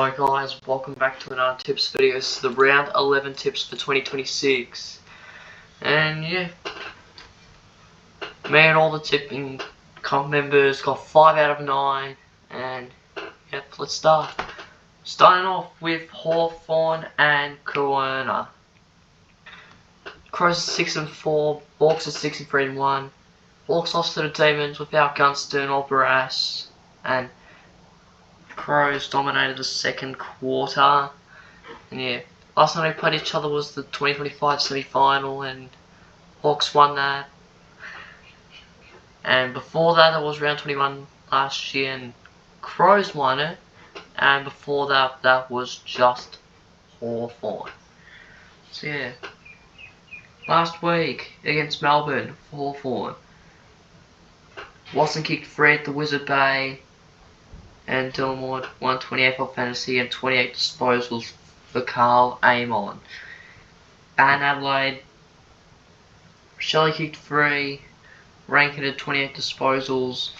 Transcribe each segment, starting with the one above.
Hello guys, welcome back to another tips video. This is the round 11 tips for 2026. And yeah, me and all the tipping comp members got 5 out of 9. And yep, let's start. Starting off with Hawthorn and Corona. Crows are 6-4, Hawks are 6-3-1. Hawks lost to the Demons without Gunston or Barras, and Crows dominated the second quarter. And yeah, last time they played each other was the 2025 semi-final, and Hawks won that. And before that, it was round 21 last year, and Crows won it. And before that, that was just Hawthorn. So yeah, last week against Melbourne for Hawthorn, Watson kicked 3 at the Wizard Bay, and Dylan Ward won 28 for fantasy and 28 disposals for Carl Amon. And Adelaide, Shelley kicked 3, Rankin had 28 disposals,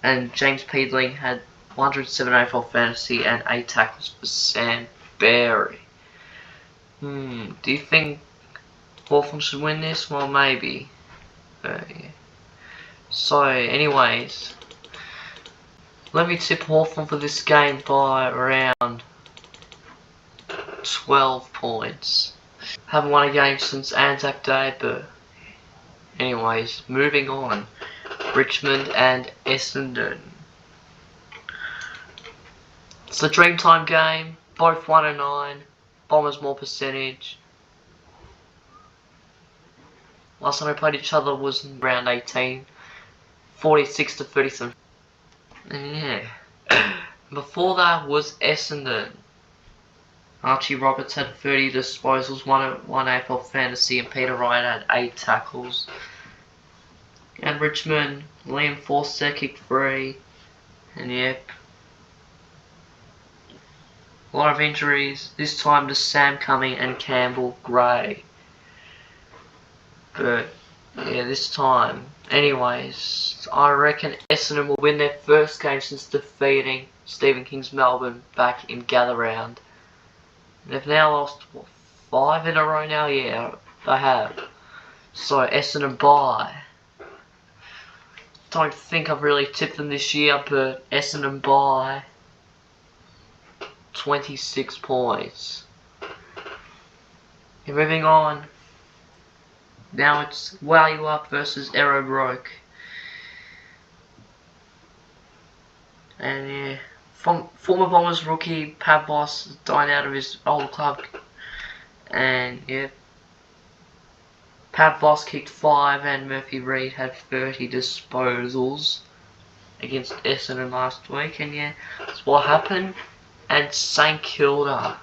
and James Peedling had 107 AFL fantasy and 8 tackles for Sam Berry. Do you think Hawthorn should win this? Well, maybe. Yeah. So, anyways, let me tip Hawthorn for this game by around 12 points. Haven't won a game since Anzac Day, but anyways, moving on. Richmond and Essendon. It's the Dreamtime game, both 109, Bombers more percentage. Last time they played each other was in round 18, 46-37. And yeah, before that was Essendon. Archie Roberts had 30 disposals, 1 AFL fantasy, and Peter Wright had 8 tackles. And Richmond, Liam Forster kicked 3, and yep, a lot of injuries, this time to Sam Cumming and Campbell Gray. But yeah, this time, anyways, I reckon Essendon will win their first game since defeating Stephen King's Melbourne back in Gather Round. They've now lost, what, 5 in a row now? Yeah, they have. So, Essendon bye. Don't think I've really tipped them this year, but Essendon bye. 26 points. And moving on. Now it's Wow You Up versus Arrow Broke. And yeah, former Bombers rookie Pavlos died out of his old club. And yeah, Pavlos kicked 5 and Murphy Reid had 30 disposals against Essendon last week. And yeah, that's what happened. And St Kilda,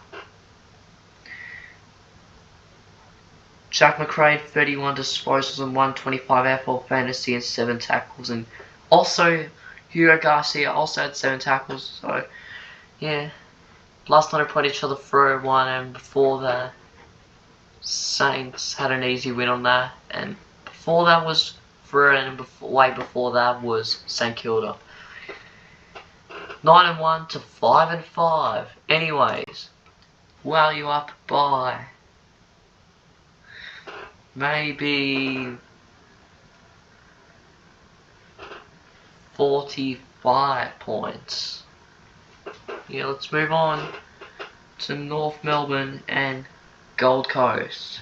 Jack McRae 31 disposals and 125 AFL fantasy and 7 tackles, and also Hugo Garcia also had 7 tackles. So yeah, last time they played each other 3-1, and before that Saints had an easy win on that, and before that was 3, and way before that was St Kilda. 9-1 to 5-5. Anyways, Wow You Up by maybe 45 points. Yeah, let's move on to North Melbourne and Gold Coast.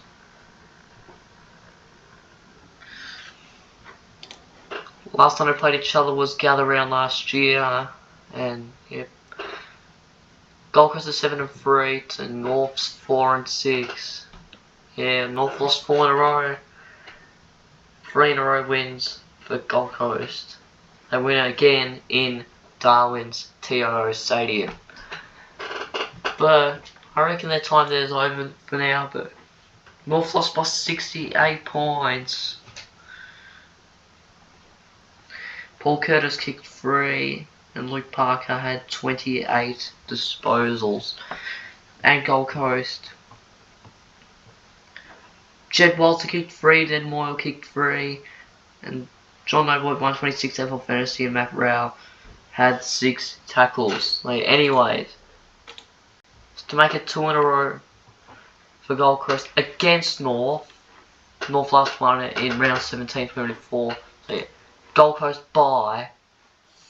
Last time they played each other was Gather Round last year, and yep, Gold Coast is 7-3 to North's 4-6. Yeah, North lost 4 in a row. 3 in a row wins for Gold Coast. They win again in Darwin's TIO Stadium. But I reckon their time there is over for now. But North lost by 68 points. Paul Curtis kicked 3, and Luke Parker had 28 disposals. And Gold Coast, Jed Walter kicked 3, Dan Moyle kicked 3, and John Noble had 126 AFL fantasy, and Matt Rao had 6 tackles. Anyways, to make it 2 in a row for Gold Coast against North. North last won in round 17 2024. So yeah, Gold Coast by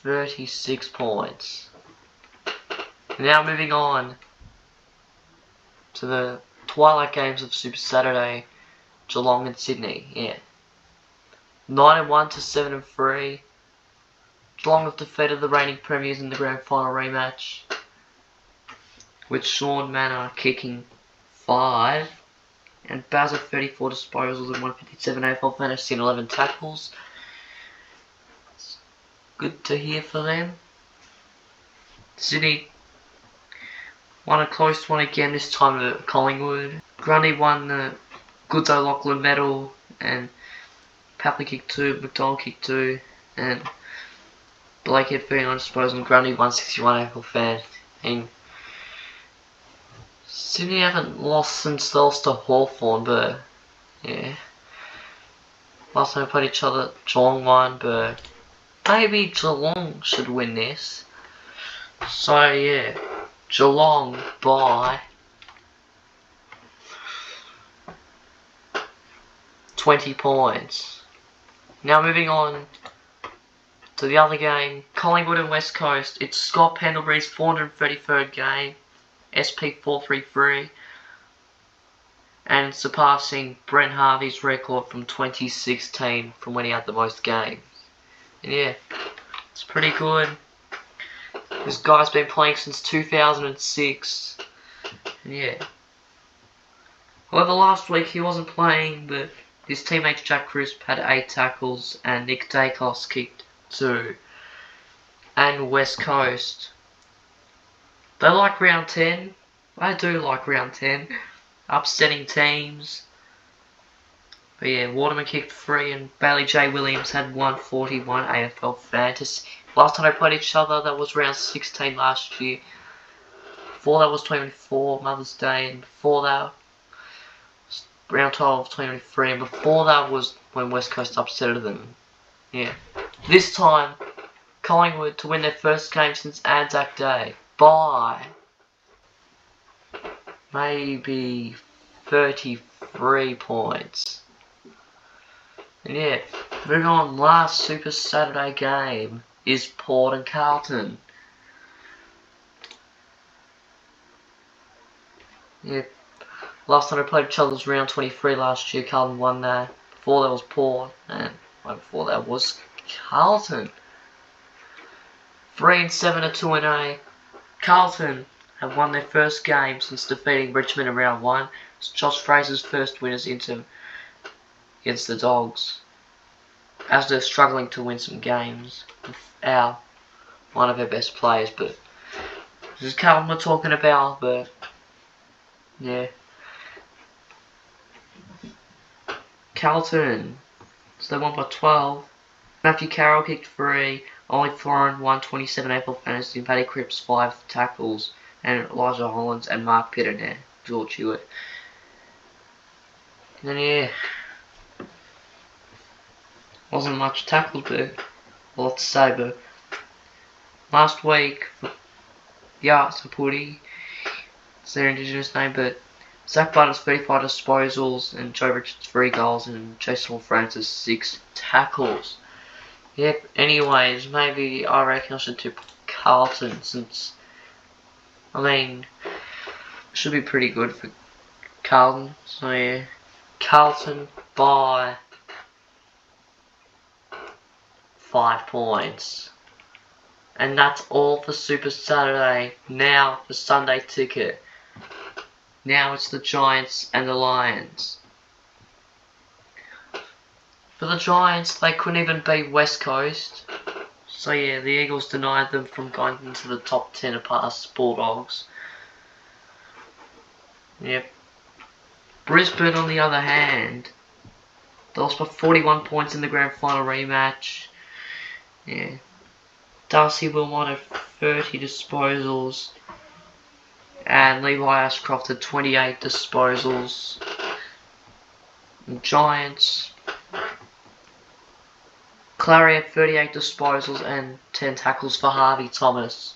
36 points. Now moving on to the twilight games of Super Saturday, Geelong and Sydney. Yeah, 9-1 to 7-3. Geelong have defeated the reigning premiers in the grand final rematch, with Sean Manor kicking 5 and Baz 34 disposals and 157 AFL fantasy and 11 tackles. It's good to hear for them. Sydney won a close one again, this time to Collingwood. Grundy won the Goods O'Loughlin medal, and Papley kicked 2, McDonald kicked 2, and Blake had 39 disposals and Grundy 161 AFL fan. And Sydney haven't lost since they lost to Hawthorn, but yeah. Last time we played each other, Geelong won, but maybe Geelong should win this. So yeah, Geelong by 20 points. Now moving on to the other game, Collingwood and West Coast. It's Scott Pendlebury's 433rd game, SP 433, and surpassing Brent Harvey's record from 2016 from when he had the most games. And yeah, it's pretty good. This guy's been playing since 2006. And yeah. However, last week he wasn't playing, but his teammate Jack Crisp had 8 tackles and Nick Dacos kicked 2. And West Coast, they like round 10. I do like round 10. Upsetting teams. But yeah, Waterman kicked 3 and Bailey J. Williams had 141 AFL fantasy. Last time they played each other, that was round 16 last year. Before that was 2024, Mother's Day, and before that, round 12, 2023, and before that was when West Coast upset them. Yeah. This time, Collingwood to win their first game since Anzac Day by maybe 33 points. And yeah, moving on, last Super Saturday game is Port and Carlton. Yeah, last time we played each other was round 23 last year. Carlton won that. Before that was Port, and right before that was Carlton. 3-7 to 2-8. Carlton have won their first game since defeating Richmond in round 1. It's Josh Fraser's first winners against the Dogs, as they're struggling to win some games without one of their best players. But this is Carlton we're talking about, but yeah. Carlton, so they won by 12. Matthew Carroll kicked 3, Ollie Florin 127 AFL fantasy, and Paddy Cripps 5 tackles, and Elijah Hollands and Mark Pitterner, George Hewitt. And then yeah, wasn't much tackled, but a lot to say. But last week, the Arts of Putty, it's their indigenous name, but Zach Butters 35 disposals and Joe Richards 3 goals and Jason Francis 6 tackles. Yep, anyways, maybe I reckon I should tip Carlton, since, I mean, it should be pretty good for Carlton. So yeah, Carlton by 5 points. And that's all for Super Saturday. Now for Sunday ticket. Now it's the Giants and the Lions. For the Giants, they couldn't even beat West Coast. So yeah, the Eagles denied them from going into the top 10 past Bulldogs. Yep. Brisbane, on the other hand, they lost by 41 points in the grand final rematch. Yeah. Darcy Wilmot had 30 disposals. And Levi Ashcroft had 28 disposals. And Giants, Clary had 38 disposals and 10 tackles for Harvey Thomas.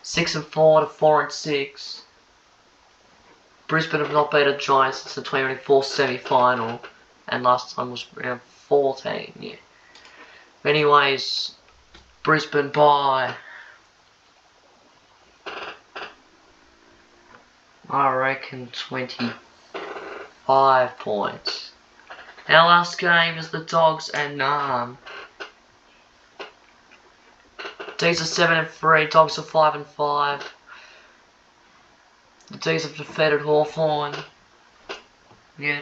6-4 to 4-6. Brisbane have not beat a Giant since the 2024 semi-final, and last time was round 14. Yeah. Anyways, Brisbane by, I reckon, 25 points. Our last game is the Dogs and Narm. D's are 7-3, Dogs are 5-5. The D's have defeated Hawthorn. Yeah.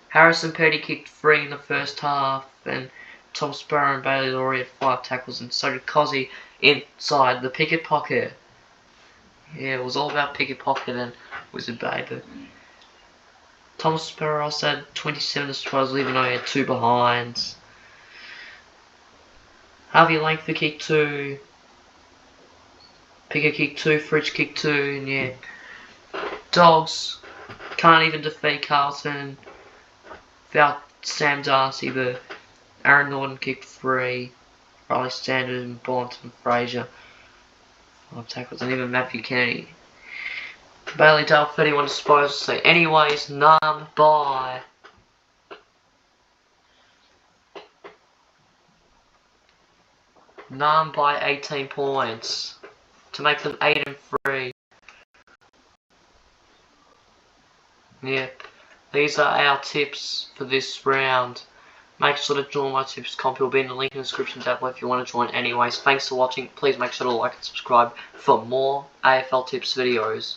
Harrison Petty kicked 3 in the first half, and Tom Sparrow and Bailey Laurie had 5 tackles, and so did Cozzy inside the picket pocket. Yeah, it was all about picket pocket and Wizard Bay, but Thomas Sparrow also had 27 disposals, even though he had 2 behinds. Harvey Langford kicked 2. Pickett kicked 2, Fridge kicked 2, and yeah. Dogs can't even defeat Carlton without Sam Darcy, but Aaron Norton kicked 3, Riley Standard and Bont and Fraser 5 tackles, and even Matthew Kennedy. Bailey Dale 31 disposals. So anyways, Narm by. Narm by 18 points to make them 8-3. Yep. These are our tips for this round. Make sure to join my tips comp. Will be in the link in the description down below if you want to join. Anyways, thanks for watching. Please make sure to like and subscribe for more AFL tips videos.